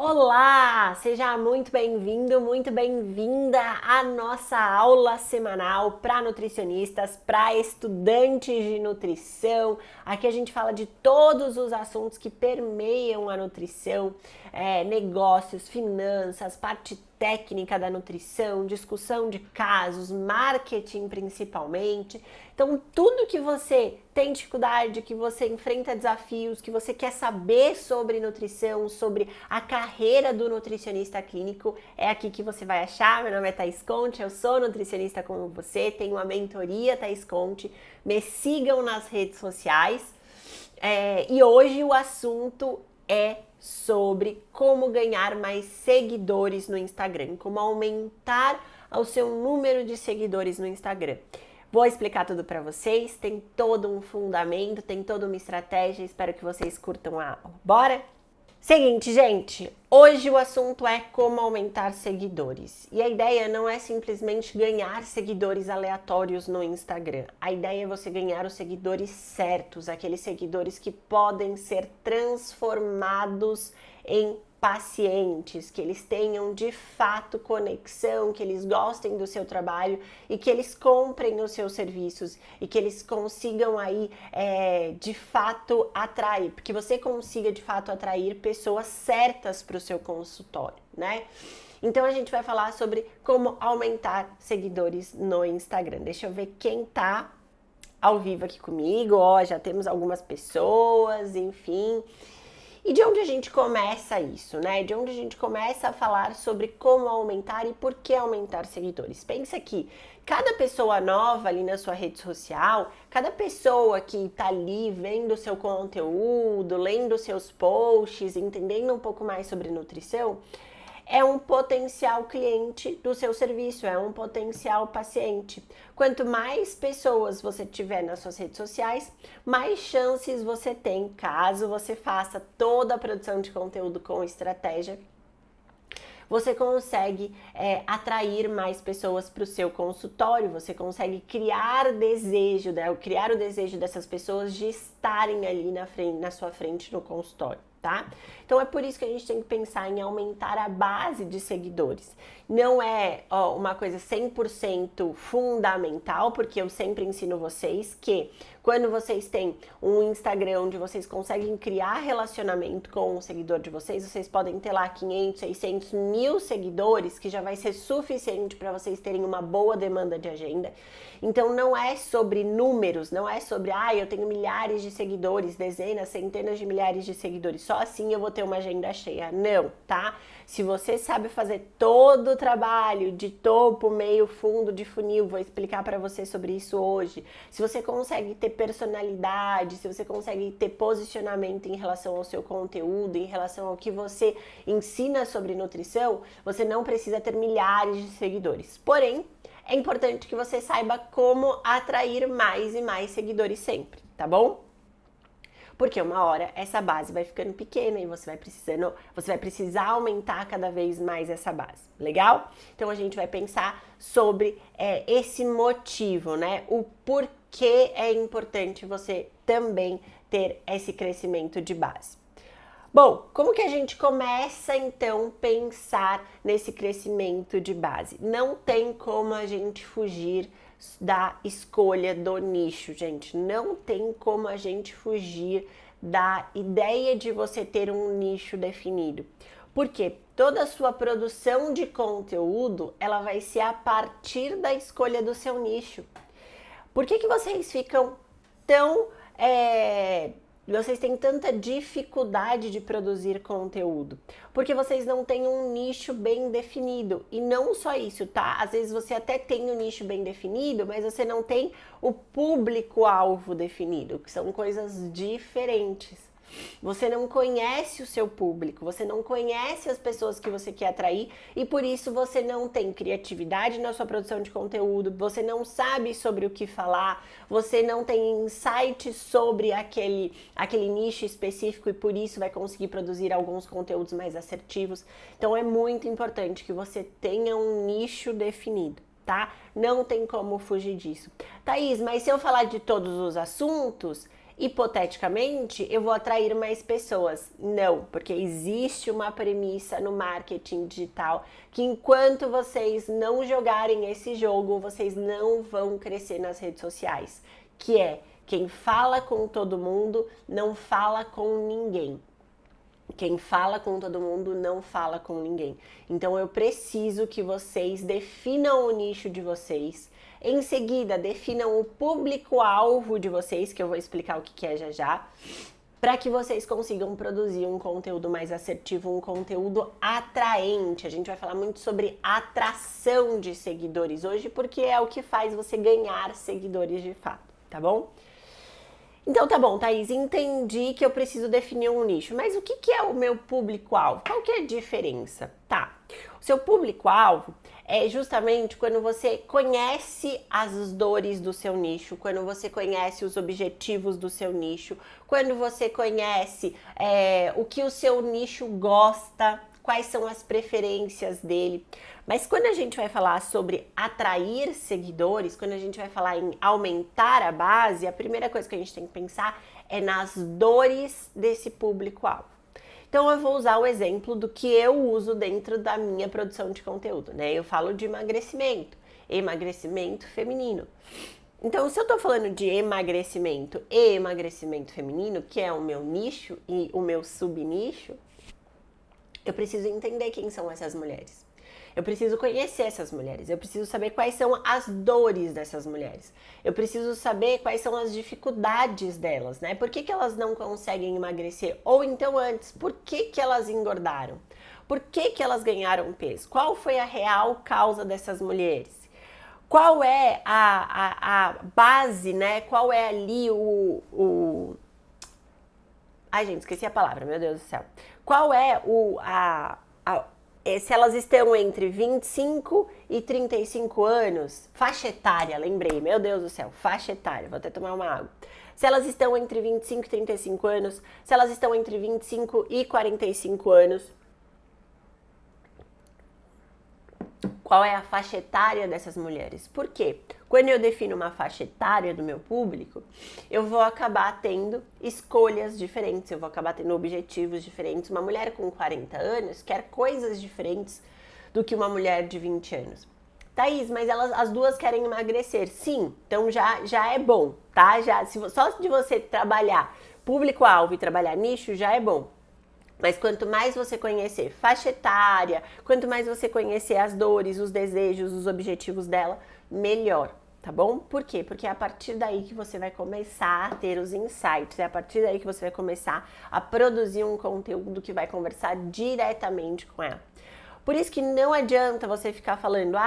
Olá! Seja muito bem-vindo, muito bem-vinda à nossa aula semanal para nutricionistas, para estudantes de nutrição. Aqui a gente fala de todos os assuntos que permeiam a nutrição, negócios, finanças, parte técnica da nutrição, discussão de casos, marketing principalmente. Então, tudo que você tem dificuldade, que você enfrenta desafios, que você quer saber sobre nutrição, sobre a carreira do nutricionista clínico, é aqui que você vai achar. Meu nome é Thaís Conte, eu sou nutricionista como você, tenho a mentoria Thaís Conte, me sigam nas redes sociais. E hoje o assunto é sobre como ganhar mais seguidores no Instagram, como aumentar o seu número de seguidores no Instagram. Vou explicar tudo para vocês, tem todo um fundamento, tem toda uma estratégia, espero que vocês curtam a aula. Bora? Seguinte, gente, hoje o assunto é como aumentar seguidores. E a ideia não é simplesmente ganhar seguidores aleatórios no Instagram. A ideia é você ganhar os seguidores certos, aqueles seguidores que podem ser transformados em pacientes, que eles tenham de fato conexão, que eles gostem do seu trabalho e que eles comprem os seus serviços e que eles consigam aí de fato atrair, porque você consiga de fato atrair pessoas certas para o seu consultório, né? Então a gente vai falar sobre como aumentar seguidores no Instagram. Deixa eu ver quem tá ao vivo aqui comigo. Ó, já temos algumas pessoas, enfim. E de onde a gente começa isso, né? De onde a gente começa a falar sobre como aumentar e por que aumentar seguidores. Pensa que cada pessoa nova ali na sua rede social, cada pessoa que tá ali vendo o seu conteúdo, lendo seus posts, entendendo um pouco mais sobre nutrição, é um potencial cliente do seu serviço, é um potencial paciente. Quanto mais pessoas você tiver nas suas redes sociais, mais chances você tem, caso você faça toda a produção de conteúdo com estratégia, você consegue atrair mais pessoas para o seu consultório, você consegue criar desejo, né? Criar o desejo dessas pessoas de estarem ali na sua frente no consultório. Tá? Então é por isso que a gente tem que pensar em aumentar a base de seguidores. Não é uma coisa 100% fundamental, porque eu sempre ensino vocês que quando vocês têm um Instagram onde vocês conseguem criar relacionamento com o seguidor de vocês, vocês podem ter lá 500, 600, 1000 seguidores, que já vai ser suficiente para vocês terem uma boa demanda de agenda. Então não é sobre números, não é sobre, eu tenho milhares de seguidores, dezenas, centenas de milhares de seguidores, só assim eu vou ter uma agenda cheia. Não, tá? Se você sabe fazer todo o trabalho de topo, meio, fundo, de funil, vou explicar para você sobre isso hoje. Se você consegue ter personalidade, se você consegue ter posicionamento em relação ao seu conteúdo, em relação ao que você ensina sobre nutrição, você não precisa ter milhares de seguidores. Porém, é importante que você saiba como atrair mais e mais seguidores sempre, tá bom? Porque uma hora essa base vai ficando pequena e você vai precisar aumentar cada vez mais essa base, legal? Então a gente vai pensar sobre esse motivo, né? O porquê é importante você também ter esse crescimento de base. Bom, como que a gente começa então a pensar nesse crescimento de base? Não tem como a gente fugir da escolha do nicho, gente. Não tem como a gente fugir da ideia de você ter um nicho definido. Porque toda a sua produção de conteúdo, ela vai ser a partir da escolha do seu nicho. Por que vocês ficam tão... Vocês têm tanta dificuldade de produzir conteúdo? Porque vocês não têm um nicho bem definido. E não só isso, tá? Às vezes você até tem um nicho bem definido, mas você não tem o público-alvo definido, que são coisas diferentes. Você não conhece o seu público, você não conhece as pessoas que você quer atrair e por isso você não tem criatividade na sua produção de conteúdo, você não sabe sobre o que falar, você não tem insight sobre aquele nicho específico e por isso vai conseguir produzir alguns conteúdos mais assertivos. Então é muito importante que você tenha um nicho definido, tá? Não tem como fugir disso. Thaís, mas se eu falar de todos os assuntos, hipoteticamente, eu vou atrair mais pessoas. Não, porque existe uma premissa no marketing digital que enquanto vocês não jogarem esse jogo, vocês não vão crescer nas redes sociais, que é quem fala com todo mundo não fala com ninguém. Quem fala com todo mundo não fala com ninguém. Então eu preciso que vocês definam o nicho de vocês. Em seguida, definam o público-alvo de vocês, que eu vou explicar o que é já já, para que vocês consigam produzir um conteúdo mais assertivo, um conteúdo atraente. A gente vai falar muito sobre atração de seguidores hoje, porque é o que faz você ganhar seguidores de fato, tá bom? Então tá bom, Thaís, entendi que eu preciso definir um nicho, mas o que é o meu público-alvo? Qual que é a diferença? Tá, o seu público-alvo é justamente quando você conhece as dores do seu nicho, quando você conhece os objetivos do seu nicho, quando você conhece o que o seu nicho gosta, quais são as preferências dele. Mas quando a gente vai falar sobre atrair seguidores, quando a gente vai falar em aumentar a base, a primeira coisa que a gente tem que pensar é nas dores desse público-alvo. Então eu vou usar o exemplo do que eu uso dentro da minha produção de conteúdo, né? Eu falo de emagrecimento feminino. Então, se eu tô falando de emagrecimento e emagrecimento feminino, que é o meu nicho e o meu subnicho, eu preciso entender quem são essas mulheres. Eu preciso conhecer essas mulheres. Eu preciso saber quais são as dores dessas mulheres. Eu preciso saber quais são as dificuldades delas, né? Por que elas não conseguem emagrecer? Ou então antes, por que elas engordaram? Por que elas ganharam peso? Qual foi a real causa dessas mulheres? Qual é a base, né? Qual é ali Ai, gente, esqueci a palavra, meu Deus do céu. Qual é se elas estão entre 25 e 35 anos, faixa etária, lembrei, meu Deus do céu, faixa etária, vou até tomar uma água. Se elas estão entre 25 e 35 anos, se elas estão entre 25 e 45 anos, qual é a faixa etária dessas mulheres? Por quê? Quando eu defino uma faixa etária do meu público, eu vou acabar tendo escolhas diferentes, eu vou acabar tendo objetivos diferentes. Uma mulher com 40 anos quer coisas diferentes do que uma mulher de 20 anos. Thaís, mas as duas querem emagrecer. Sim, então já é bom, tá? Só de você trabalhar público-alvo e trabalhar nicho, já é bom. Mas quanto mais você conhecer faixa etária, quanto mais você conhecer as dores, os desejos, os objetivos dela, melhor, tá bom? Por quê? Porque é a partir daí que você vai começar a ter os insights, é a partir daí que você vai começar a produzir um conteúdo que vai conversar diretamente com ela. Por isso que não adianta você ficar falando,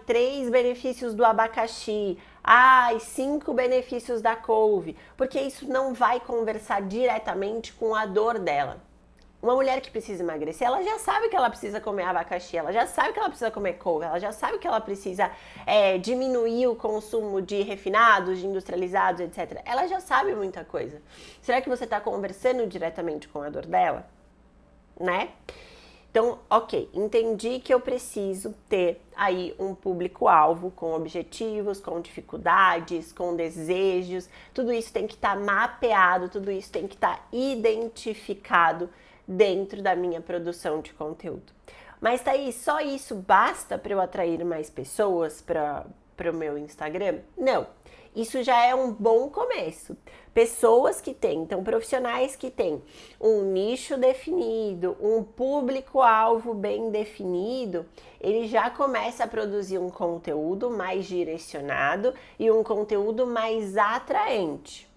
3 benefícios do abacaxi, 5 benefícios da couve, porque isso não vai conversar diretamente com a dor dela. Uma mulher que precisa emagrecer, ela já sabe que ela precisa comer abacaxi, ela já sabe que ela precisa comer couve, ela já sabe que ela precisa diminuir o consumo de refinados, de industrializados, etc. Ela já sabe muita coisa. Será que você está conversando diretamente com a dor dela? Né? Então, ok, entendi que eu preciso ter aí um público-alvo com objetivos, com dificuldades, com desejos. Tudo isso tem que estar mapeado, tudo isso tem que estar identificado dentro da minha produção de conteúdo. Mas tá aí, só isso basta para eu atrair mais pessoas para o meu Instagram? Não, isso já é um bom começo. Pessoas que têm, então profissionais que têm um nicho definido, um público-alvo bem definido, ele já começa a produzir um conteúdo mais direcionado e um conteúdo mais atraente,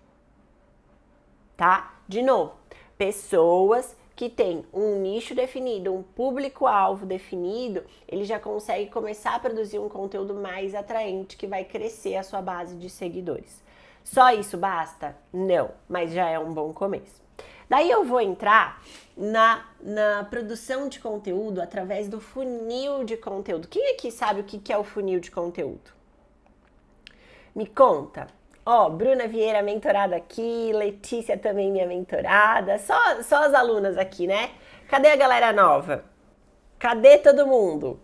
tá? De novo, pessoas que tem um nicho definido, um público-alvo definido, ele já consegue começar a produzir um conteúdo mais atraente que vai crescer a sua base de seguidores. Só isso basta? Não, mas já é um bom começo. Daí eu vou entrar na produção de conteúdo através do funil de conteúdo. Quem aqui sabe o que é o funil de conteúdo? Me conta. Bruna Vieira, mentorada aqui, Letícia também minha mentorada, só as alunas aqui, né? Cadê a galera nova? Cadê todo mundo?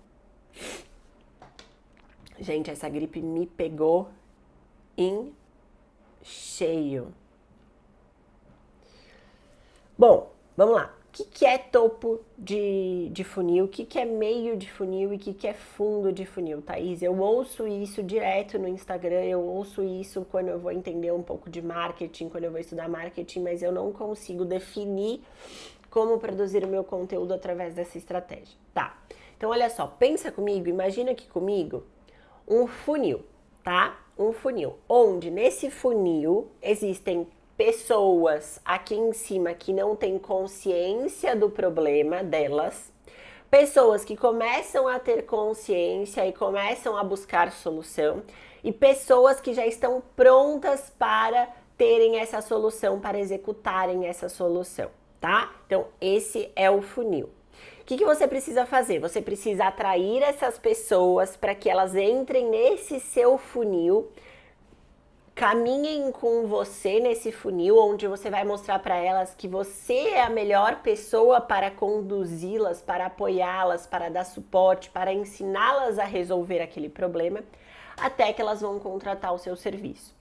Gente, essa gripe me pegou em cheio. Bom, vamos lá. O que é topo de funil? O que é meio de funil e o que é fundo de funil, Thaís? Eu ouço isso direto no Instagram, eu ouço isso quando eu vou entender um pouco de marketing, quando eu vou estudar marketing, mas eu não consigo definir como produzir o meu conteúdo através dessa estratégia. Tá, então olha só, pensa comigo, imagina aqui comigo um funil, tá? Um funil, onde nesse funil existem pessoas aqui em cima que não têm consciência do problema delas, pessoas que começam a ter consciência e começam a buscar solução, e pessoas que já estão prontas para terem essa solução, para executarem essa solução, tá? Então, esse é o funil. O que você precisa fazer? Você precisa atrair essas pessoas para que elas entrem nesse seu funil, caminhem com você nesse funil, onde você vai mostrar para elas que você é a melhor pessoa para conduzi-las, para apoiá-las, para dar suporte, para ensiná-las a resolver aquele problema, até que elas vão contratar o seu serviço.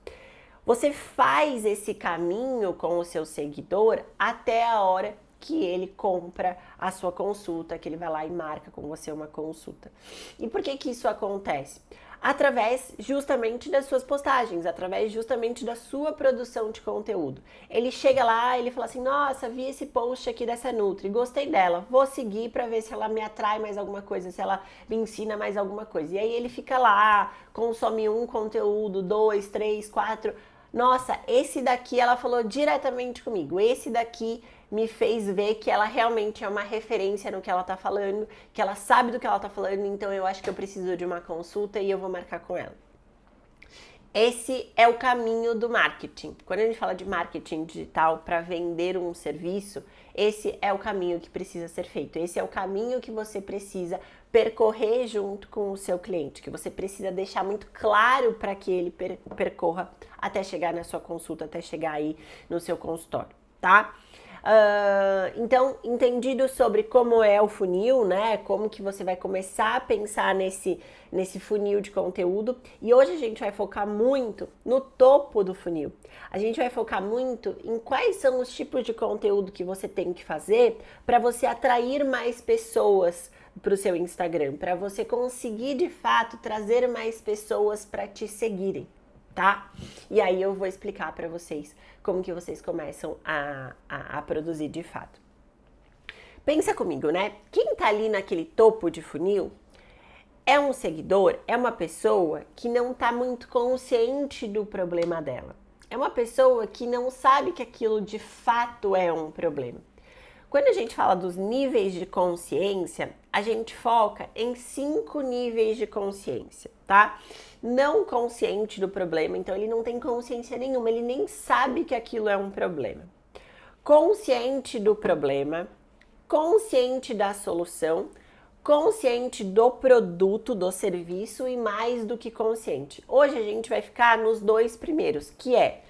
Você faz esse caminho com o seu seguidor até a hora que ele compra a sua consulta, que ele vai lá e marca com você uma consulta. E por que isso acontece? Através justamente das suas postagens, através justamente da sua produção de conteúdo. Ele chega lá, ele fala assim, nossa, vi esse post aqui dessa Nutri, gostei dela, vou seguir para ver se ela me atrai mais alguma coisa, se ela me ensina mais alguma coisa. E aí ele fica lá, consome um conteúdo, 2, 3, 4... Nossa, esse daqui ela falou diretamente comigo, esse daqui me fez ver que ela realmente é uma referência no que ela tá falando, que ela sabe do que ela tá falando, então eu acho que eu preciso de uma consulta e eu vou marcar com ela. Esse é o caminho do marketing. Quando a gente fala de marketing digital para vender um serviço, esse é o caminho que precisa ser feito. Esse é o caminho que você precisa percorrer junto com o seu cliente, que você precisa deixar muito claro para que ele percorra até chegar na sua consulta, até chegar aí no seu consultório, tá? Então, entendido sobre como é o funil, né? Como que você vai começar a pensar nesse funil de conteúdo. E hoje a gente vai focar muito no topo do funil. A gente vai focar muito em quais são os tipos de conteúdo que você tem que fazer para você atrair mais pessoas para o seu Instagram, para você conseguir de fato trazer mais pessoas para te seguirem, tá? E aí eu vou explicar para vocês como que vocês começam a produzir de fato. Pensa comigo, né? Quem tá ali naquele topo de funil é um seguidor, é uma pessoa que não tá muito consciente do problema dela. É uma pessoa que não sabe que aquilo de fato é um problema. Quando a gente fala dos níveis de consciência, a gente foca em 5 níveis de consciência, tá? Não consciente do problema, então ele não tem consciência nenhuma, ele nem sabe que aquilo é um problema. Consciente do problema, consciente da solução, consciente do produto, do serviço e mais do que consciente. Hoje a gente vai ficar nos 2 primeiros, que é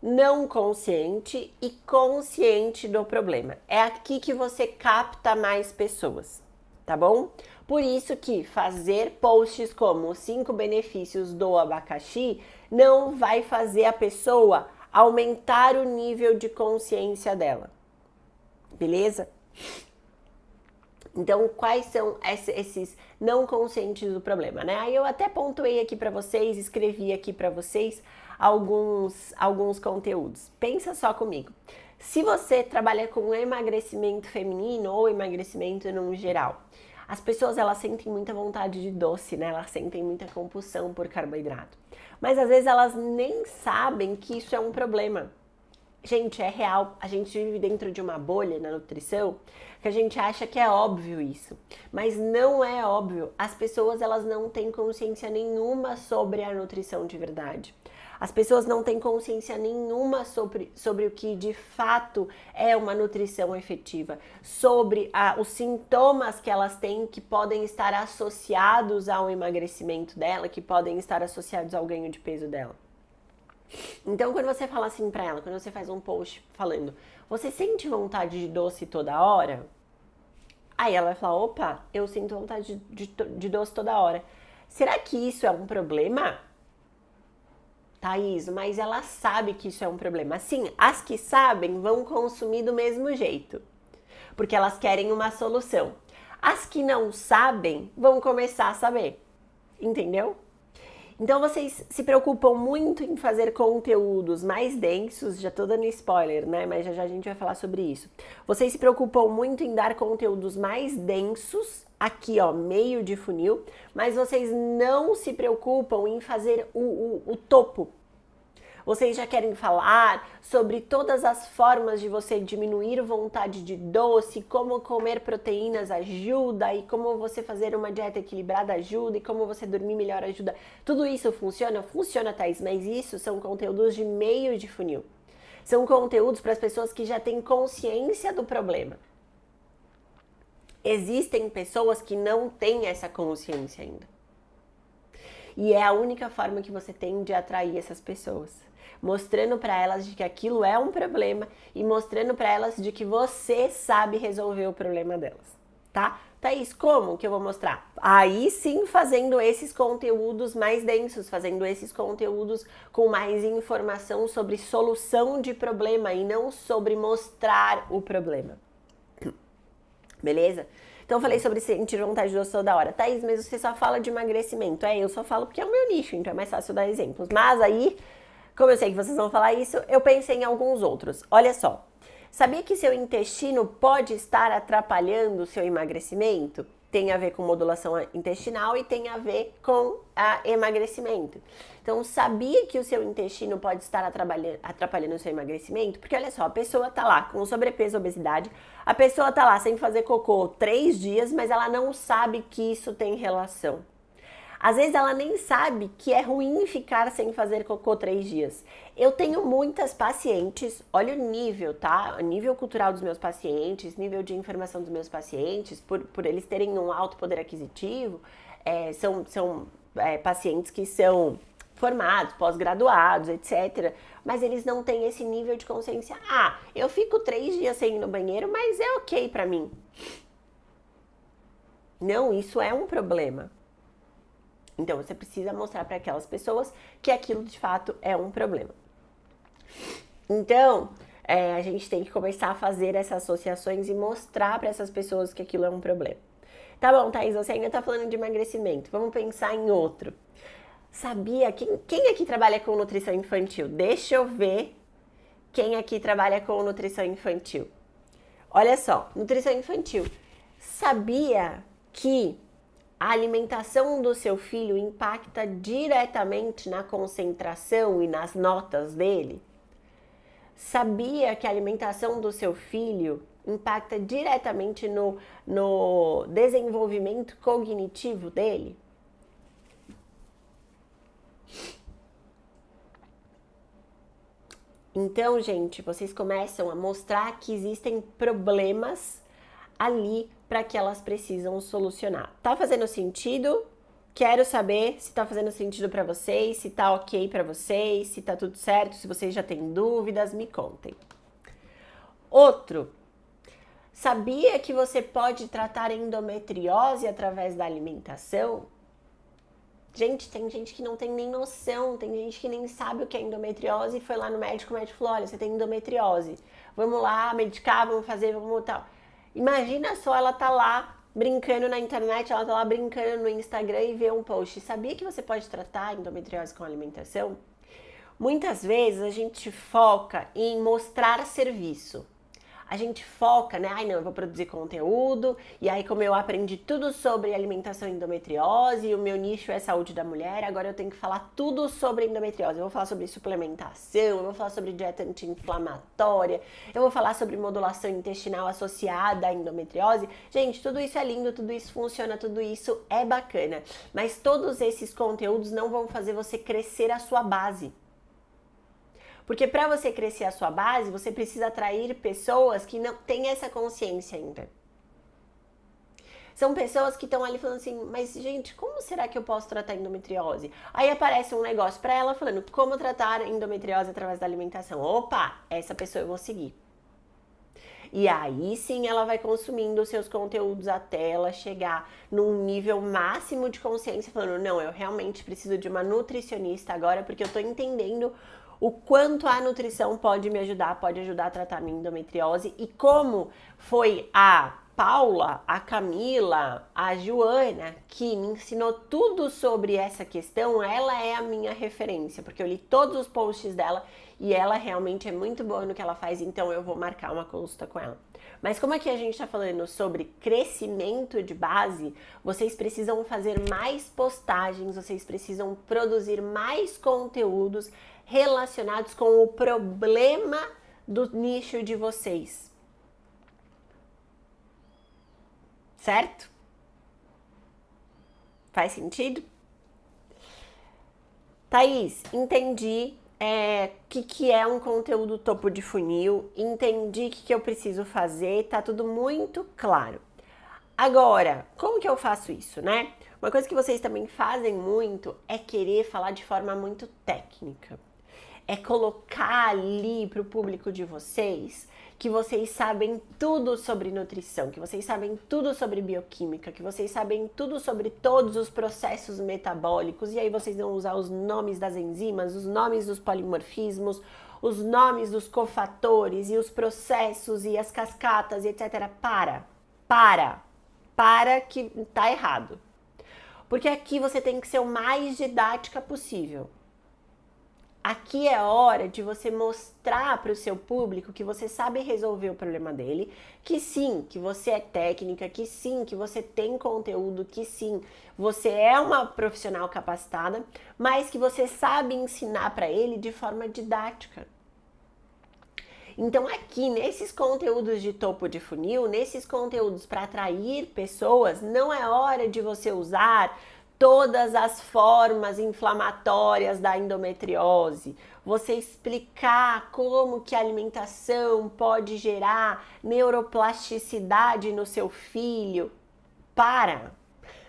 não consciente e consciente do problema. É aqui que você capta mais pessoas, tá bom? Por isso que fazer posts como os 5 benefícios do abacaxi não vai fazer a pessoa aumentar o nível de consciência dela, beleza? Então, quais são esses não conscientes do problema, né? Aí eu até pontuei aqui para vocês, escrevi aqui para vocês alguns conteúdos. Pensa só comigo. Se você trabalha com emagrecimento feminino ou emagrecimento no geral, as pessoas elas sentem muita vontade de doce, né? Elas sentem muita compulsão por carboidrato. Mas às vezes elas nem sabem que isso é um problema. Gente, é real. A gente vive dentro de uma bolha na nutrição que a gente acha que é óbvio isso. Mas não é óbvio. As pessoas elas não têm consciência nenhuma sobre a nutrição de verdade. As pessoas não têm consciência nenhuma sobre o que de fato é uma nutrição efetiva, sobre os sintomas que elas têm que podem estar associados ao emagrecimento dela, que podem estar associados ao ganho de peso dela. Então, quando você fala assim pra ela, quando você faz um post falando, você sente vontade de doce toda hora? Aí ela vai falar, opa, eu sinto vontade de doce toda hora. Será que isso é um problema? Thaís, mas ela sabe que isso é um problema. Sim, as que sabem vão consumir do mesmo jeito, porque elas querem uma solução. As que não sabem vão começar a saber, entendeu? Então vocês se preocupam muito em fazer conteúdos mais densos, já tô dando spoiler, né? Mas já a gente vai falar sobre isso. Vocês se preocupam muito em dar conteúdos mais densos, aqui ó, meio de funil, mas vocês não se preocupam em fazer o topo. Vocês já querem falar sobre todas as formas de você diminuir vontade de doce, como comer proteínas ajuda, e como você fazer uma dieta equilibrada ajuda, e como você dormir melhor ajuda. Tudo isso funciona? Funciona, Thaís, mas isso são conteúdos de meio de funil. São conteúdos para as pessoas que já têm consciência do problema. Existem pessoas que não têm essa consciência ainda. E é a única forma que você tem de atrair essas pessoas. Mostrando para elas de que aquilo é um problema e mostrando para elas de que você sabe resolver o problema delas, tá? Thaís, como que eu vou mostrar? Aí sim, fazendo esses conteúdos mais densos, fazendo esses conteúdos com mais informação sobre solução de problema e não sobre mostrar o problema. Beleza? Então eu falei sobre sentir vontade de doce toda hora. Thaís, mas você só fala de emagrecimento. Eu só falo porque é o meu nicho, então é mais fácil dar exemplos. Mas aí, como eu sei que vocês vão falar isso, eu pensei em alguns outros. Olha só, sabia que seu intestino pode estar atrapalhando o seu emagrecimento? Tem a ver com modulação intestinal e tem a ver com emagrecimento. Então, sabia que o seu intestino pode estar atrapalhando o seu emagrecimento? Porque olha só, a pessoa tá lá com sobrepeso, obesidade, a pessoa tá lá sem fazer cocô 3 dias, mas ela não sabe que isso tem relação. Às vezes ela nem sabe que é ruim ficar sem fazer cocô 3 dias. Eu tenho muitas pacientes, olha o nível, tá? O nível cultural dos meus pacientes, nível de informação dos meus pacientes, por eles terem um alto poder aquisitivo, são pacientes que são formados, pós-graduados, etc. Mas eles não têm esse nível de consciência. Ah, eu fico 3 dias sem ir no banheiro, mas é ok pra mim. Não, isso é um problema. Então, você precisa mostrar para aquelas pessoas que aquilo de fato é um problema. Então, a gente tem que começar a fazer essas associações e mostrar para essas pessoas que aquilo é um problema. Tá bom, Thaís, você ainda tá falando de emagrecimento. Vamos pensar em outro. Sabia? Quem aqui trabalha com nutrição infantil? Deixa eu ver quem aqui trabalha com nutrição infantil. Olha só, nutrição infantil. Sabia que a alimentação do seu filho impacta diretamente na concentração e nas notas dele? Sabia que a alimentação do seu filho impacta diretamente no desenvolvimento cognitivo dele? Então, gente, vocês começam a mostrar que existem problemas ali para que elas precisam solucionar. Tá fazendo sentido? Quero saber se tá fazendo sentido para vocês, se tá ok para vocês, se tá tudo certo, se vocês já têm dúvidas, me contem. Outro, sabia que você pode tratar endometriose através da alimentação? Gente, tem gente que não tem nem noção, tem gente que nem sabe o que é endometriose e foi lá no médico, o médico falou, olha, você tem endometriose, vamos lá medicar, vamos fazer, vamos tal. Imagina só, ela tá lá brincando na internet, ela tá lá brincando no Instagram e vê um post. Sabia que você pode tratar endometriose com alimentação? Muitas vezes a gente foca em mostrar serviço. A gente foca, né? Ai, não, eu vou produzir conteúdo, e aí como eu aprendi tudo sobre alimentação e endometriose, e o meu nicho é saúde da mulher, agora eu tenho que falar tudo sobre endometriose. Eu vou falar sobre suplementação, eu vou falar sobre dieta anti-inflamatória, eu vou falar sobre modulação intestinal associada à endometriose. Gente, tudo isso é lindo, tudo isso funciona, tudo isso é bacana, mas todos esses conteúdos não vão fazer você crescer a sua base. Porque para você crescer a sua base, você precisa atrair pessoas que não têm essa consciência ainda. São pessoas que estão ali falando assim, mas gente, como será que eu posso tratar endometriose? Aí aparece um negócio para ela falando, como tratar endometriose através da alimentação. Opa, essa pessoa eu vou seguir. E aí sim ela vai consumindo os seus conteúdos até ela chegar num nível máximo de consciência, falando, não, eu realmente preciso de uma nutricionista agora, porque eu tô entendendo o quanto a nutrição pode me ajudar, pode ajudar a tratar a minha endometriose e como foi a Paula, a Camila, a Joana, que me ensinou tudo sobre essa questão, ela é a minha referência, porque eu li todos os posts dela e ela realmente é muito boa no que ela faz, então eu vou marcar uma consulta com ela. Mas como aqui a gente está falando sobre crescimento de base, vocês precisam fazer mais postagens, vocês precisam produzir mais conteúdos relacionados com o problema do nicho de vocês. Certo? Faz sentido? Thaís, entendi que é um conteúdo topo de funil, entendi o que eu preciso fazer, tá tudo muito claro. Agora, como que eu faço isso, né? Uma coisa que vocês também fazem muito é querer falar de forma muito técnica. É colocar ali para o público de vocês que vocês sabem tudo sobre nutrição, que vocês sabem tudo sobre bioquímica, que vocês sabem tudo sobre todos os processos metabólicos, e aí vocês vão usar os nomes das enzimas, os nomes dos polimorfismos, os nomes dos cofatores e os processos e as cascatas e etc. Para que tá errado. Porque aqui você tem que ser o mais didática possível. Aqui é hora de você mostrar para o seu público que você sabe resolver o problema dele, que sim, que você é técnica, que sim, que você tem conteúdo, que sim, você é uma profissional capacitada, mas que você sabe ensinar para ele de forma didática. Então aqui, nesses conteúdos de topo de funil, nesses conteúdos para atrair pessoas, não é hora de você usar todas as formas inflamatórias da endometriose, você explicar como que a alimentação pode gerar neuroplasticidade no seu filho.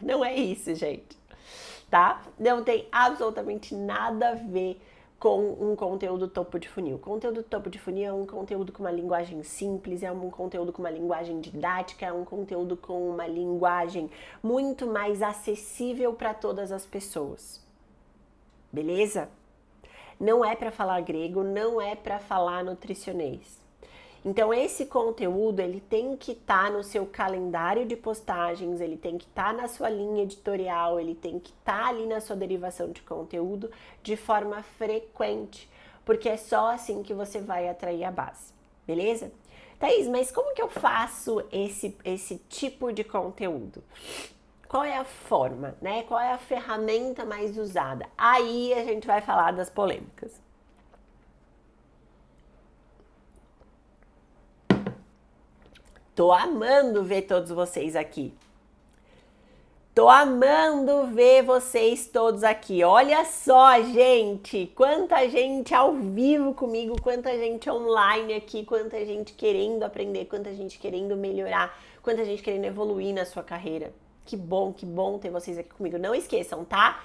Não é isso, gente, tá? Não tem absolutamente nada a ver com um conteúdo topo de funil. O conteúdo topo de funil é um conteúdo com uma linguagem simples, é um conteúdo com uma linguagem didática, é um conteúdo com uma linguagem muito mais acessível para todas as pessoas. Beleza? Não é para falar grego, não é para falar nutricionês. Então esse conteúdo, ele tem que estar no seu calendário de postagens, ele tem que estar na sua linha editorial, ele tem que estar ali na sua derivação de conteúdo de forma frequente, porque é só assim que você vai atrair a base, beleza? Thaís, mas como que eu faço esse tipo de conteúdo? Qual é a forma, né? Qual é a ferramenta mais usada? Aí a gente vai falar das polêmicas. Tô amando ver todos vocês aqui. Tô amando ver vocês todos aqui. Olha só, gente, quanta gente ao vivo comigo, quanta gente online aqui, quanta gente querendo aprender, quanta gente querendo melhorar, quanta gente querendo evoluir na sua carreira. Que bom ter vocês aqui comigo. Não esqueçam, tá?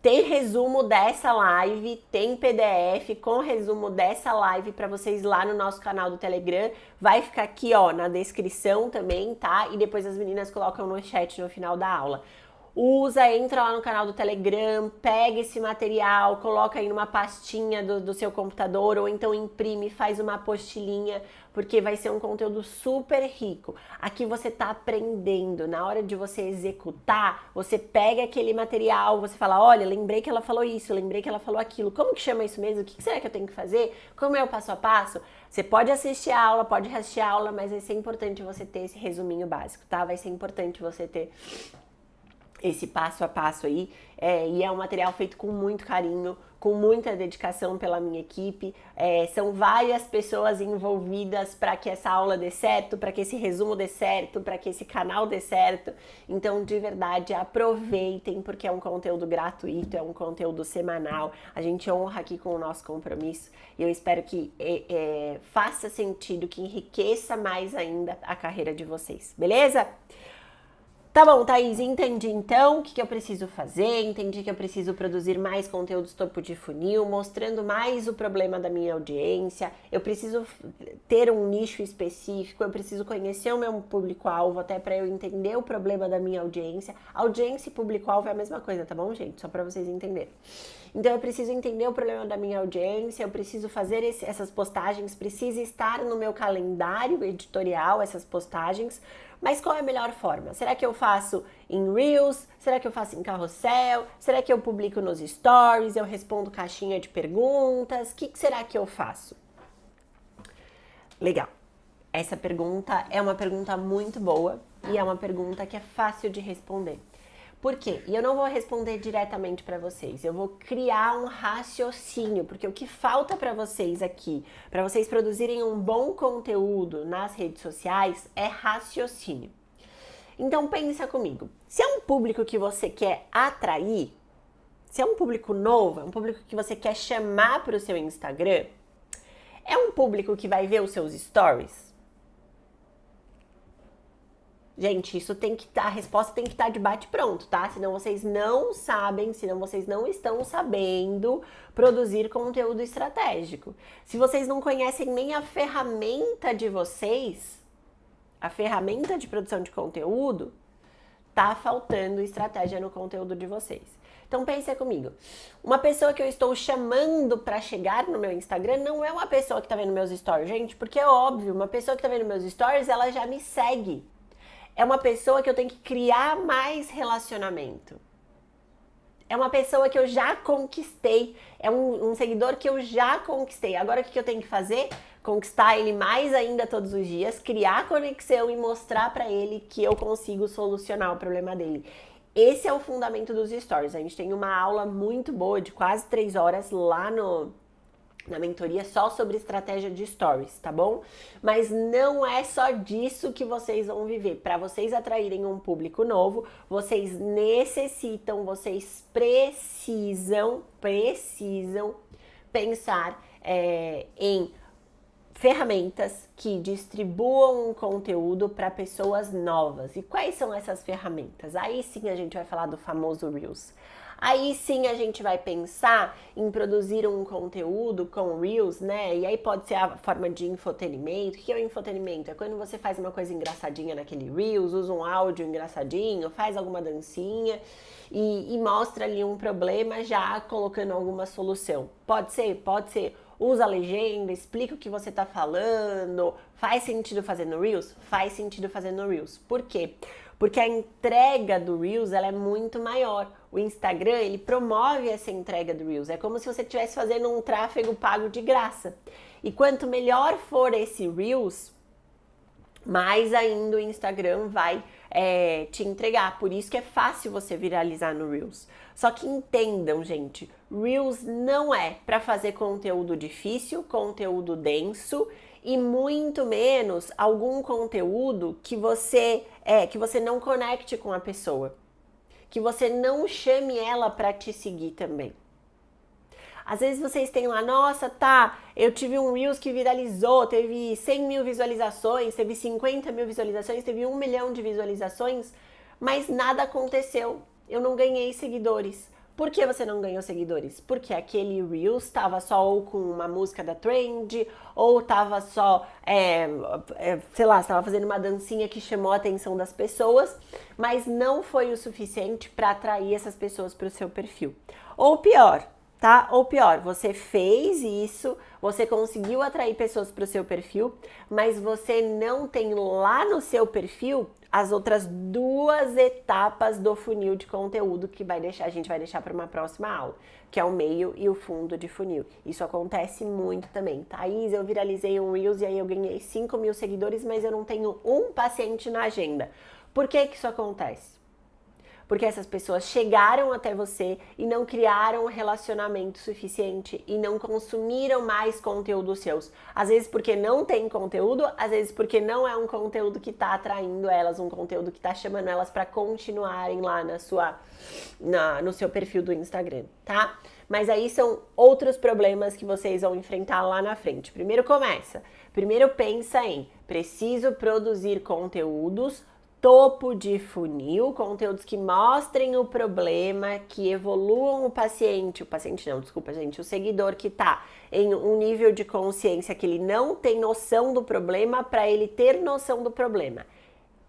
Tem resumo dessa live, tem PDF com resumo dessa live para vocês lá no nosso canal do Telegram. Vai ficar aqui, ó, na descrição também, tá? E depois as meninas colocam no chat no final da aula. Entra lá no canal do Telegram, pega esse material, coloca aí numa pastinha do seu computador ou então imprime, faz uma apostilinha, porque vai ser um conteúdo super rico. Aqui você tá aprendendo, na hora de você executar, você pega aquele material, você fala, olha, lembrei que ela falou isso, lembrei que ela falou aquilo, como que chama isso mesmo? O que será que eu tenho que fazer? Como é o passo a passo? Você pode assistir a aula, pode assistir a aula, mas vai ser importante você ter esse resuminho básico, tá? Vai ser importante você ter esse passo a passo aí, e é um material feito com muito carinho, com muita dedicação pela minha equipe, são várias pessoas envolvidas para que essa aula dê certo, para que esse resumo dê certo, para que esse canal dê certo, então de verdade aproveitem, porque é um conteúdo gratuito, é um conteúdo semanal, a gente honra aqui com o nosso compromisso, e eu espero que faça sentido, que enriqueça mais ainda a carreira de vocês, beleza? Tá bom, Thaís, entendi então o que eu preciso fazer, entendi que eu preciso produzir mais conteúdos topo de funil, mostrando mais o problema da minha audiência, eu preciso ter um nicho específico, eu preciso conhecer o meu público-alvo até para eu entender o problema da minha audiência. Audiência e público-alvo é a mesma coisa, tá bom, gente? Só para vocês entenderem. Então eu preciso entender o problema da minha audiência, eu preciso fazer essas postagens, precisa estar no meu calendário editorial essas postagens. Mas qual é a melhor forma? Será que eu faço em Reels? Será que eu faço em carrossel? Será que eu publico nos stories? Eu respondo caixinha de perguntas? O que será que eu faço? Legal. Essa pergunta é uma pergunta muito boa e é uma pergunta que é fácil de responder. Por quê? E eu não vou responder diretamente para vocês, eu vou criar um raciocínio, porque o que falta para vocês aqui, para vocês produzirem um bom conteúdo nas redes sociais, é raciocínio. Então pensa comigo, se é um público que você quer atrair, se é um público novo, é um público que você quer chamar para o seu Instagram, é um público que vai ver os seus stories? Gente, isso tem que estar, a resposta tem que estar de bate-pronto, tá? Senão vocês não sabem, senão vocês não estão sabendo produzir conteúdo estratégico. Se vocês não conhecem nem a ferramenta de vocês, a ferramenta de produção de conteúdo, tá faltando estratégia no conteúdo de vocês. Então pensa comigo, uma pessoa que eu estou chamando para chegar no meu Instagram não é uma pessoa que tá vendo meus stories, gente, porque é óbvio, uma pessoa que tá vendo meus stories, ela já me segue. É uma pessoa que eu tenho que criar mais relacionamento. É uma pessoa que eu já conquistei. É um seguidor que eu já conquistei. Agora o que eu tenho que fazer? Conquistar ele mais ainda todos os dias, criar conexão e mostrar para ele que eu consigo solucionar o problema dele. Esse é o fundamento dos stories. A gente tem uma aula muito boa de quase 3 horas lá na mentoria só sobre estratégia de stories, tá bom? Mas não é só disso que vocês vão viver. Para vocês atraírem um público novo, vocês necessitam, vocês precisam pensar em ferramentas que distribuam um conteúdo para pessoas novas. E quais são essas ferramentas? Aí sim a gente vai falar do famoso Reels. Aí sim a gente vai pensar em produzir um conteúdo com Reels, né? E aí pode ser a forma de infotenimento. O que é o infotenimento? É quando você faz uma coisa engraçadinha naquele Reels, usa um áudio engraçadinho, faz alguma dancinha e mostra ali um problema já colocando alguma solução. Pode ser, pode ser. Usa a legenda, explica o que você tá falando. Faz sentido fazer no Reels? Faz sentido fazer no Reels. Por quê? Porque a entrega do Reels ela é muito maior. O Instagram, ele promove essa entrega do Reels. É como se você estivesse fazendo um tráfego pago de graça. E quanto melhor for esse Reels, mais ainda o Instagram vai te entregar. Por isso que é fácil você viralizar no Reels. Só que entendam, gente, Reels não é para fazer conteúdo difícil, conteúdo denso e muito menos algum conteúdo que você não conecte com a pessoa, que você não chame ela para te seguir também. Às vezes vocês têm lá, nossa, tá, eu tive um Reels que viralizou, teve 100 mil visualizações, teve 50 mil visualizações, teve 1 milhão de visualizações, mas nada aconteceu, eu não ganhei seguidores. Por que você não ganhou seguidores? Porque aquele Reels estava só ou com uma música da trend, ou estava só, sei lá, estava fazendo uma dancinha que chamou a atenção das pessoas, mas não foi o suficiente para atrair essas pessoas para o seu perfil. Ou pior, tá? Ou pior, você fez isso, você conseguiu atrair pessoas para o seu perfil, mas você não tem lá no seu perfil as outras 2 etapas do funil de conteúdo que a gente vai deixar para uma próxima aula, que é o meio e o fundo de funil. Isso acontece muito também. Thaís, eu viralizei um Reels e aí eu ganhei 5 mil seguidores, mas eu não tenho um paciente na agenda. Por que isso acontece? Porque essas pessoas chegaram até você e não criaram um relacionamento suficiente e não consumiram mais conteúdos seus. Às vezes porque não tem conteúdo, às vezes porque não é um conteúdo que está atraindo elas, um conteúdo que está chamando elas para continuarem lá no seu perfil do Instagram, tá? Mas aí são outros problemas que vocês vão enfrentar lá na frente. Primeiro pensa em, preciso produzir conteúdos topo de funil, conteúdos que mostrem o problema, que evoluam o seguidor que está em um nível de consciência que ele não tem noção do problema para ele ter noção do problema.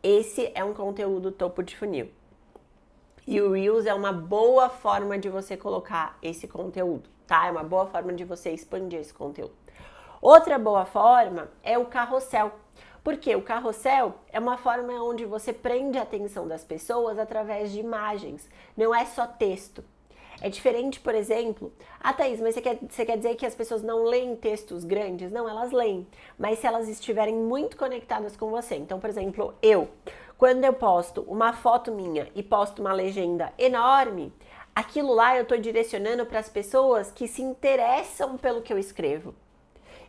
Esse é um conteúdo topo de funil. E o Reels é uma boa forma de você colocar esse conteúdo, tá? É uma boa forma de você expandir esse conteúdo. Outra boa forma é o carrossel. Porque o carrossel é uma forma onde você prende a atenção das pessoas através de imagens, não é só texto. É diferente, por exemplo, Thaís, mas você quer dizer que as pessoas não leem textos grandes? Não, elas leem, mas se elas estiverem muito conectadas com você. Então, por exemplo, quando eu posto uma foto minha e posto uma legenda enorme, aquilo lá eu estou direcionando para as pessoas que se interessam pelo que eu escrevo.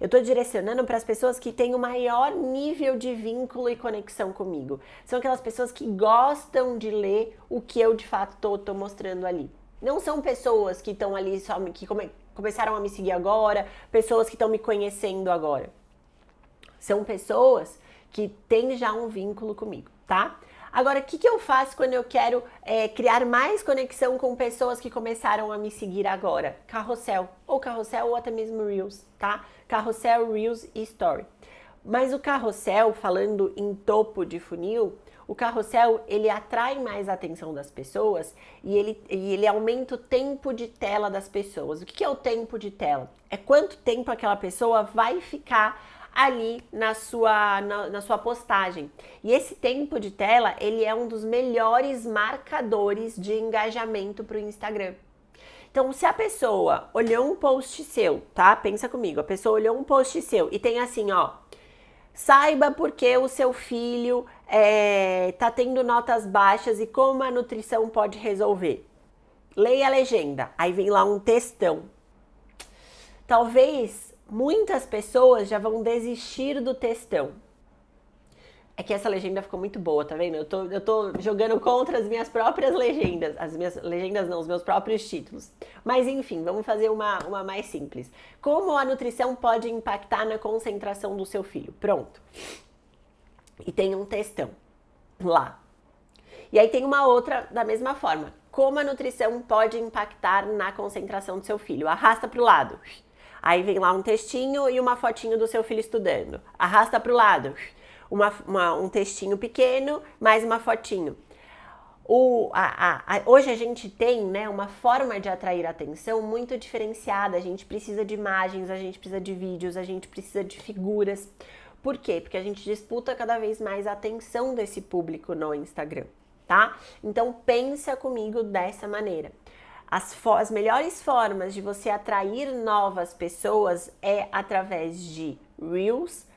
Eu estou direcionando para as pessoas que têm o maior nível de vínculo e conexão comigo. São aquelas pessoas que gostam de ler o que eu de fato estou mostrando ali. Não são pessoas que estão ali começaram a me seguir agora, pessoas que estão me conhecendo agora. São pessoas que têm já um vínculo comigo, tá? Agora, o que eu faço quando eu quero criar mais conexão com pessoas que começaram a me seguir agora? Carrossel ou até mesmo Reels, tá? Carrossel, Reels e Story. Mas o carrossel, falando em topo de funil, o carrossel, ele atrai mais a atenção das pessoas e ele aumenta o tempo de tela das pessoas. O que é o tempo de tela? É quanto tempo aquela pessoa vai ficar ali na sua postagem. E esse tempo de tela, ele é um dos melhores marcadores de engajamento para o Instagram. Então, se a pessoa olhou um post seu, tá? Pensa comigo, a pessoa olhou um post seu e tem assim, ó, saiba por que o seu filho tá tendo notas baixas e como a nutrição pode resolver. Leia a legenda, aí vem lá um textão. Talvez muitas pessoas já vão desistir do textão. É que essa legenda ficou muito boa, tá vendo? Eu tô jogando contra as minhas próprias legendas. As minhas legendas não, os meus próprios títulos. Mas enfim, vamos fazer uma mais simples. Como a nutrição pode impactar na concentração do seu filho? Pronto. E tem um textão lá. E aí tem uma outra da mesma forma. Como a nutrição pode impactar na concentração do seu filho? Arrasta pro lado. Aí vem lá um textinho e uma fotinho do seu filho estudando. Arrasta pro lado. Um textinho pequeno, mais uma fotinho. Hoje a gente tem, né, uma forma de atrair atenção muito diferenciada. A gente precisa de imagens, a gente precisa de vídeos, a gente precisa de figuras. Por quê? Porque a gente disputa cada vez mais a atenção desse público no Instagram, tá? Então pensa comigo dessa maneira. As melhores formas de você atrair novas pessoas é através de Reels,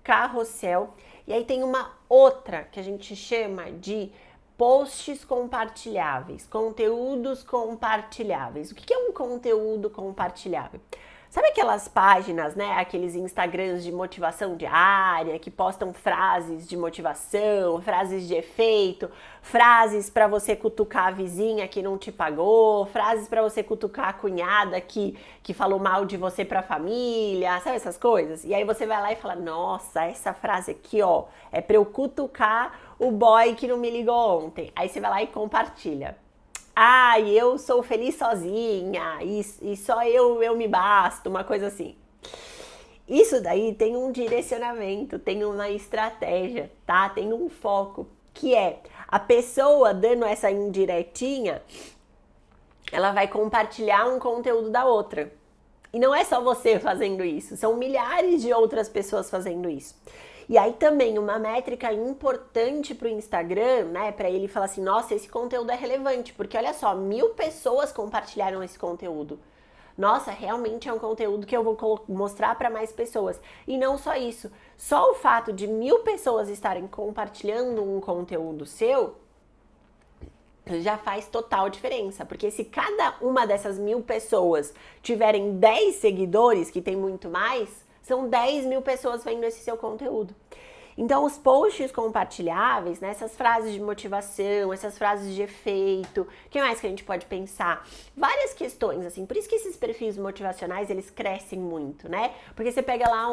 carrossel. E aí tem uma outra que a gente chama de posts compartilháveis, conteúdos compartilháveis. O que é um conteúdo compartilhável? Sabe aquelas páginas, né, aqueles Instagrams de motivação diária, que postam frases de motivação, frases de efeito, frases para você cutucar a vizinha que não te pagou, frases para você cutucar a cunhada que falou mal de você para a família, sabe essas coisas? E aí você vai lá e fala, nossa, essa frase aqui, ó, é para eu cutucar o boy que não me ligou ontem. Aí você vai lá e compartilha. Eu sou feliz sozinha e só eu me basto, uma coisa assim. Isso daí tem um direcionamento, tem uma estratégia, tá? Tem um foco, que é a pessoa dando essa indiretinha, ela vai compartilhar um conteúdo da outra. E não é só você fazendo isso, são milhares de outras pessoas fazendo isso. E aí também uma métrica importante para o Instagram, né, para ele falar assim, nossa, esse conteúdo é relevante, porque olha só, 1000 pessoas compartilharam esse conteúdo. Nossa, realmente é um conteúdo que eu vou mostrar para mais pessoas. E não só isso, só o fato de 1000 pessoas estarem compartilhando um conteúdo seu, já faz total diferença, porque se cada uma dessas 1000 pessoas tiverem 10 seguidores, que tem muito mais, são 10.000 pessoas vendo esse seu conteúdo. Então, os posts compartilháveis, né, essas frases de motivação, essas frases de efeito, o que mais que a gente pode pensar? Várias questões, assim, por isso que esses perfis motivacionais, eles crescem muito, né? Porque você pega lá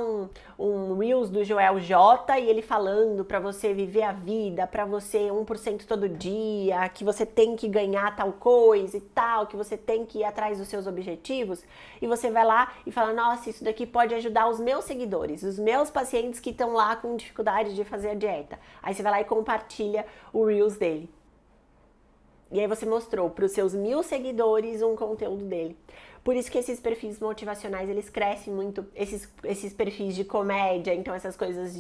um Reels do Joel J e ele falando pra você viver a vida, pra você 1% todo dia, que você tem que ganhar tal coisa e tal, que você tem que ir atrás dos seus objetivos, e você vai lá e fala, nossa, isso daqui pode ajudar os meus seguidores, os meus pacientes que estão lá com dificuldade de fazer a dieta. Aí você vai lá e compartilha o Reels dele. E aí você mostrou para os seus 1000 seguidores um conteúdo dele. Por isso que esses perfis motivacionais, eles crescem muito, esses perfis de comédia, então essas coisas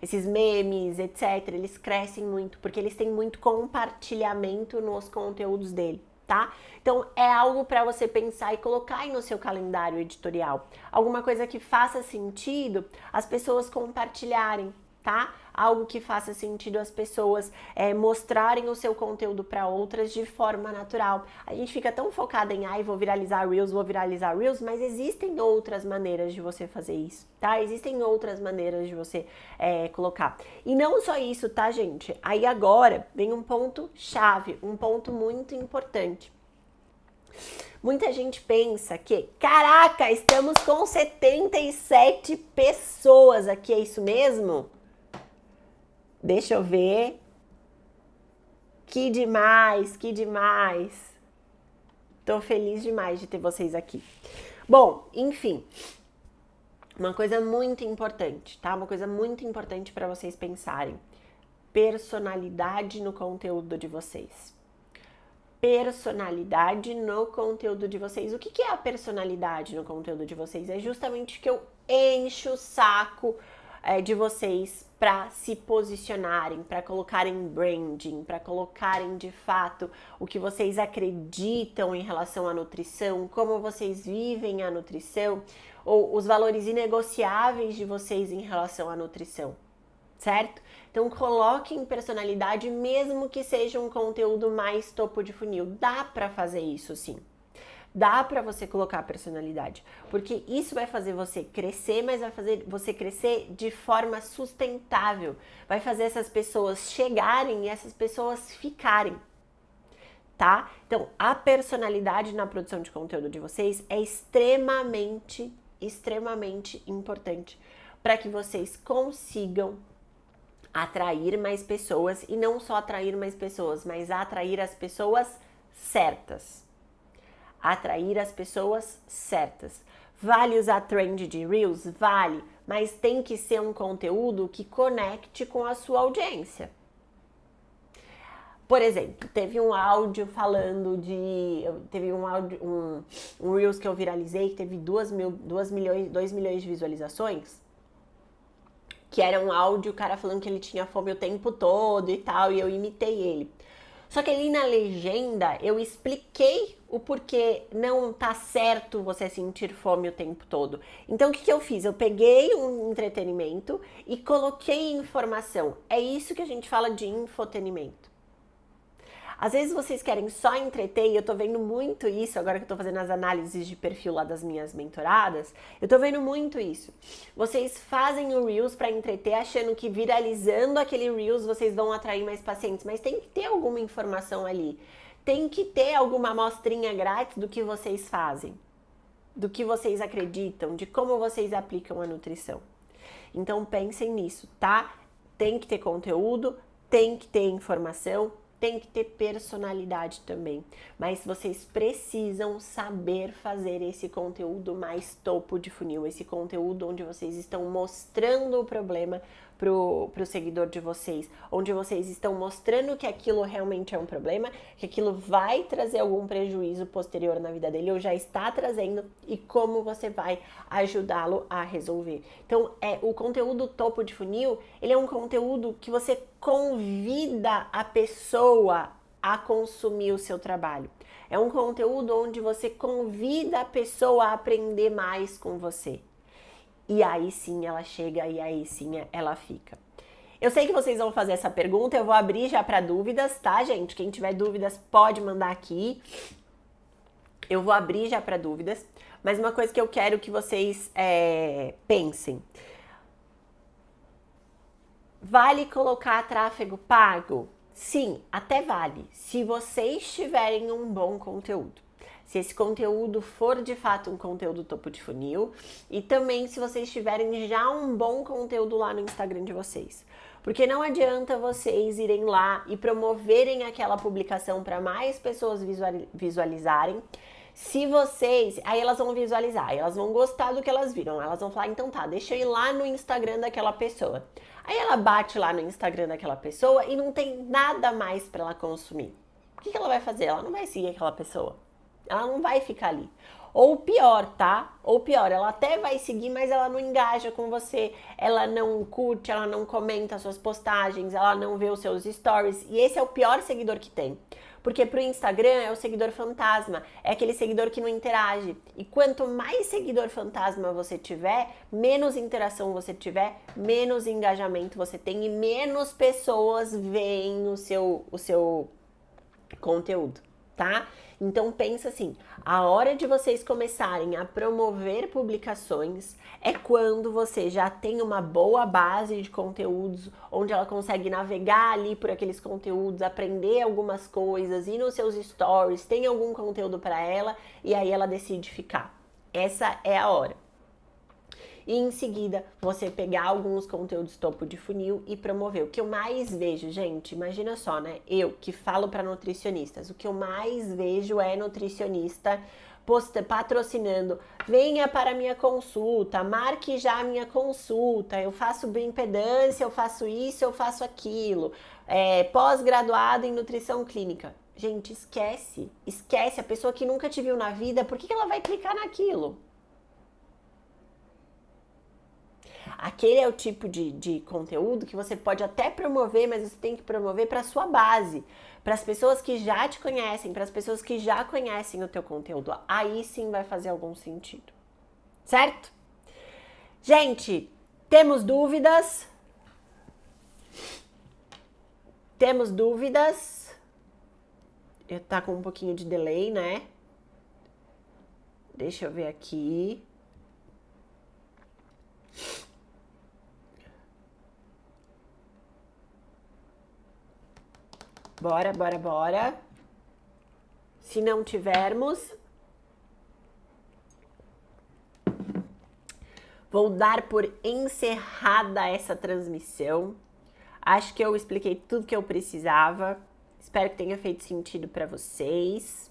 esses memes, etc, eles crescem muito, porque eles têm muito compartilhamento nos conteúdos dele. Tá? Então é algo para você pensar e colocar aí no seu calendário editorial. Alguma coisa que faça sentido as pessoas compartilharem, tá? Algo que faça sentido as pessoas mostrarem o seu conteúdo para outras de forma natural. A gente fica tão focada em, vou viralizar Reels, mas existem outras maneiras de você fazer isso, tá? Existem outras maneiras de você colocar. E não só isso, tá, gente? Aí agora vem um ponto chave, um ponto muito importante. Muita gente pensa que, caraca, estamos com 77 pessoas aqui, é isso mesmo? Deixa eu ver. Que demais, que demais. Tô feliz demais de ter vocês aqui. Bom, enfim, uma coisa muito importante, tá? Uma coisa muito importante para vocês pensarem. Personalidade no conteúdo de vocês. Personalidade no conteúdo de vocês. O que é a personalidade no conteúdo de vocês? É justamente que eu encho o saco de vocês para se posicionarem, para colocarem branding, para colocarem de fato o que vocês acreditam em relação à nutrição, como vocês vivem a nutrição, ou os valores inegociáveis de vocês em relação à nutrição, certo? Então coloquem personalidade, mesmo que seja um conteúdo mais topo de funil. Dá para fazer isso sim. Dá para você colocar a personalidade, porque isso vai fazer você crescer, mas vai fazer você crescer de forma sustentável. Vai fazer essas pessoas chegarem e essas pessoas ficarem, tá? Então, a personalidade na produção de conteúdo de vocês é extremamente importante para que vocês consigam atrair mais pessoas, e não só atrair mais pessoas, mas atrair as pessoas certas. Atrair as pessoas certas. Vale usar trend de Reels? Vale, mas tem que ser um conteúdo que conecte com a sua audiência. Por exemplo, teve um áudio falando de... Teve um Reels que eu viralizei, que teve 2 milhões de visualizações, que era um áudio, o cara falando que ele tinha fome o tempo todo e tal, e eu imitei ele. Só que ali na legenda eu expliquei o porquê não tá certo você sentir fome o tempo todo. Então o que eu fiz? Eu peguei um entretenimento e coloquei informação. É isso que a gente fala de infotenimento. Às vezes vocês querem só entreter, e eu tô vendo muito isso, agora que eu tô fazendo as análises de perfil lá das minhas mentoradas, eu tô vendo muito isso. Vocês fazem o Reels pra entreter, achando que viralizando aquele Reels vocês vão atrair mais pacientes, mas tem que ter alguma informação ali. Tem que ter alguma amostrinha grátis do que vocês fazem, do que vocês acreditam, de como vocês aplicam a nutrição. Então pensem nisso, tá? Tem que ter conteúdo, tem que ter informação, tem que ter personalidade também, mas vocês precisam saber fazer esse conteúdo mais topo de funil, esse conteúdo onde vocês estão mostrando o problema pro seguidor de vocês, onde vocês estão mostrando que aquilo realmente é um problema, que aquilo vai trazer algum prejuízo posterior na vida dele, ou já está trazendo, e como você vai ajudá-lo a resolver. Então, o conteúdo topo de funil, ele é um conteúdo que você convida a pessoa a consumir o seu trabalho. É um conteúdo onde você convida a pessoa a aprender mais com você. E aí sim ela chega, e aí sim ela fica. Eu sei que vocês vão fazer essa pergunta, eu vou abrir já para dúvidas, tá, gente? Quem tiver dúvidas pode mandar aqui. Eu vou abrir já para dúvidas, mas uma coisa que eu quero que vocês pensem. Vale colocar tráfego pago? Sim, até vale, se vocês tiverem um bom conteúdo. Se esse conteúdo for de fato um conteúdo topo de funil e também se vocês tiverem já um bom conteúdo lá no Instagram de vocês. Porque não adianta vocês irem lá e promoverem aquela publicação para mais pessoas visualizarem. Se vocês, aí elas vão visualizar, aí elas vão gostar do que elas viram, elas vão falar, então tá, deixa eu ir lá no Instagram daquela pessoa. Aí ela bate lá no Instagram daquela pessoa e não tem nada mais para ela consumir. O que ela vai fazer? Ela não vai seguir aquela pessoa. Ela não vai ficar ali. Ou pior, tá? Ou pior, ela até vai seguir, mas ela não engaja com você, ela não curte, ela não comenta suas postagens, ela não vê os seus stories. E esse é o pior seguidor que tem. Porque pro Instagram é o seguidor fantasma, é aquele seguidor que não interage. E quanto mais seguidor fantasma você tiver, menos interação você tiver, menos engajamento você tem e menos pessoas veem o seu conteúdo, tá? Então pensa assim, a hora de vocês começarem a promover publicações é quando você já tem uma boa base de conteúdos, onde ela consegue navegar ali por aqueles conteúdos, aprender algumas coisas, ir nos seus stories, tem algum conteúdo para ela e aí ela decide ficar. Essa é a hora. E em seguida, você pegar alguns conteúdos topo de funil e promover. O que eu mais vejo, gente, imagina só, né? Eu que falo para nutricionistas, o que eu mais vejo é nutricionista patrocinando, venha para a minha consulta, marque já a minha consulta, eu faço bioimpedância, eu faço isso, eu faço aquilo, pós-graduado em nutrição clínica. Gente, esquece, a pessoa que nunca te viu na vida, por que ela vai clicar naquilo? Aquele é o tipo de conteúdo que você pode até promover, mas você tem que promover para a sua base, para as pessoas que já te conhecem, para as pessoas que já conhecem o teu conteúdo. Aí sim vai fazer algum sentido, certo? Gente, temos dúvidas? Temos dúvidas? Tá com um pouquinho de delay, né? Deixa eu ver aqui. Bora. Se não tivermos, vou dar por encerrada essa transmissão. Acho que eu expliquei tudo que eu precisava. Espero que tenha feito sentido para vocês.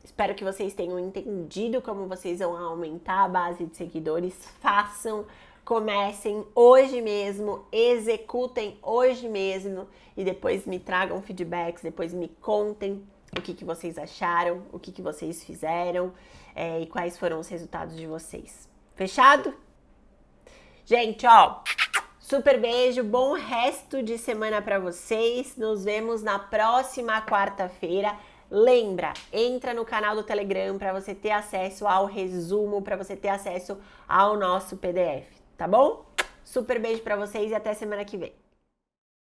Espero que vocês tenham entendido como vocês vão aumentar a base de seguidores. Façam, comecem hoje mesmo, executem hoje mesmo e depois me tragam feedbacks, depois me contem o que vocês acharam, o que vocês fizeram e quais foram os resultados de vocês. Fechado? Gente, ó, super beijo, bom resto de semana para vocês. Nos vemos na próxima quarta-feira. Lembra, entra no canal do Telegram para você ter acesso ao resumo, para você ter acesso ao nosso PDF, tá bom? Super beijo para vocês e até semana que vem.